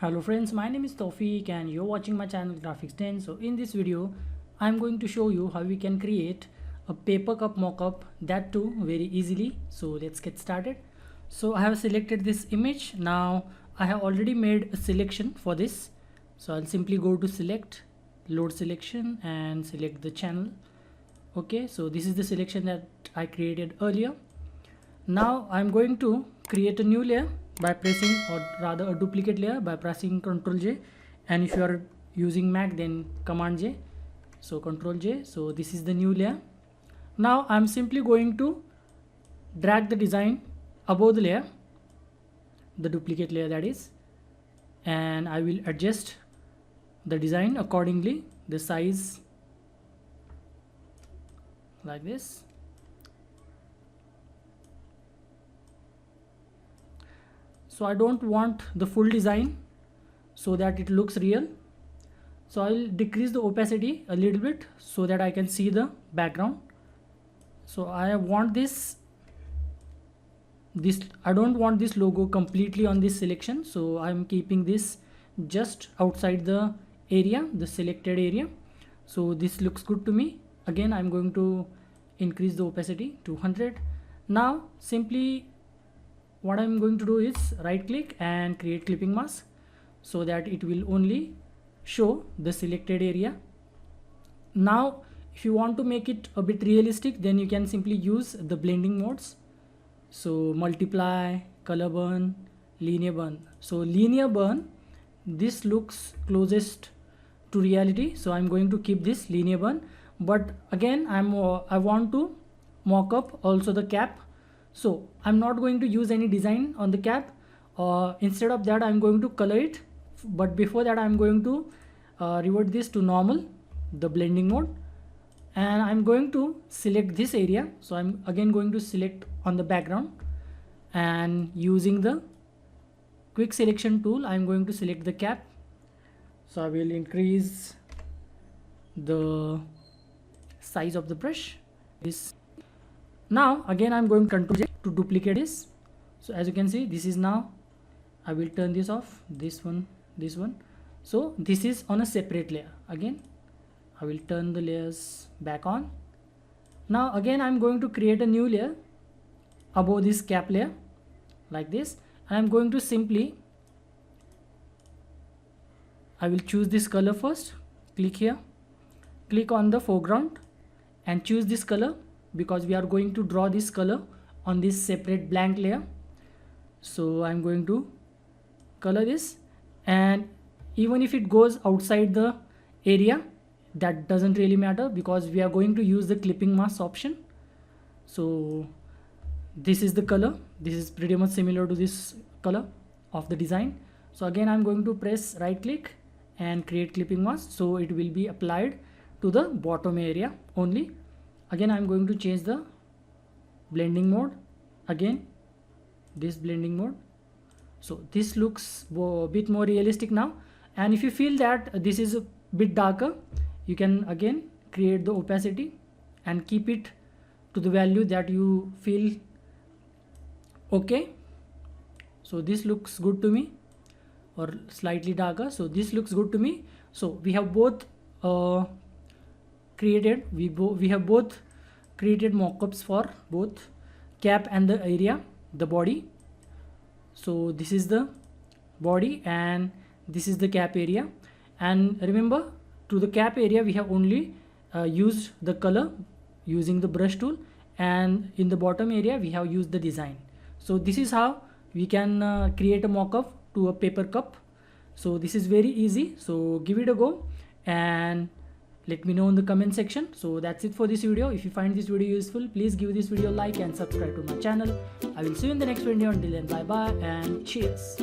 Hello friends, my name is Tawfiq and you're watching my channel Graphics 10. So in this video, I'm going to show you how we can create a paper cup mock-up, that too very easily. So let's get started. So I have selected this image. Now I have already made a selection for this. So I'll simply go to select, load selection and select the channel. Okay, so this is the selection that I created earlier. Now I'm going to create a new layer by pressing, or rather a duplicate layer by pressing Ctrl J, and if you are using Mac then Command J. So Ctrl J. So this is the new layer. Now I'm simply going to drag the design above the layer, the duplicate layer that is, and I will adjust the design accordingly, the size like this. So I don't want the full design so that it looks real. So I'll decrease the opacity a little bit so that I can see the background. So I want this I don't want this logo completely on this selection, so I'm keeping this just outside the area, the selected area. So this looks good to me. Again, I'm going to increase the opacity to 100. Now simply what I'm going to do is right click and create clipping mask so that it will only show the selected area. Now if you want to make it a bit realistic, then you can simply use the blending modes. So multiply, color burn, linear burn. So linear burn, this looks closest to reality, so I'm going to keep this linear burn. But again, I want to mock up also the cap. So I'm not going to use any design on the cap. Instead of that, I'm going to color it. But before that, I'm going to revert this to normal, the blending mode. And I'm going to select this area. So I'm again going to select on the background. And using the quick selection tool, I'm going to select the cap. So I will increase the size of the brush. Now again I'm going to Ctrl J to duplicate this. So as you can see, this is now, I will turn this off, this one. So this is on a separate layer. Again I will turn the layers back on. Now again I'm going to create a new layer above this cap layer like this, and I'm going to simply, I will choose this color first, click here, click on the foreground and choose this color, because we are going to draw this color on this separate blank layer. So I'm going to color this, and even if it goes outside the area, that doesn't really matter because we are going to use the clipping mask option. So this is the color, this is pretty much similar to this color of the design. So again I'm going to press right click and create clipping mask, so it will be applied to the bottom area only. Again I'm going to change the blending mode, again this blending mode. So this looks a bit more realistic now. And if you feel that this is a bit darker, you can again create the opacity and keep it to the value that you feel okay. So this looks good to me, or slightly darker. So this looks good to me. So we have both created mockups for both cap and the area, the body. So this is the body and this is the cap area. And remember, to the cap area we have only used the color using the brush tool, and in the bottom area we have used the design. So this is how we can create a mockup to a paper cup. So this is very easy, so give it a go and let me know in the comment section. So that's it for this video. If you find this video useful, please give this video a like and subscribe to my channel. I will see you in the next video. Until then, bye bye and cheers.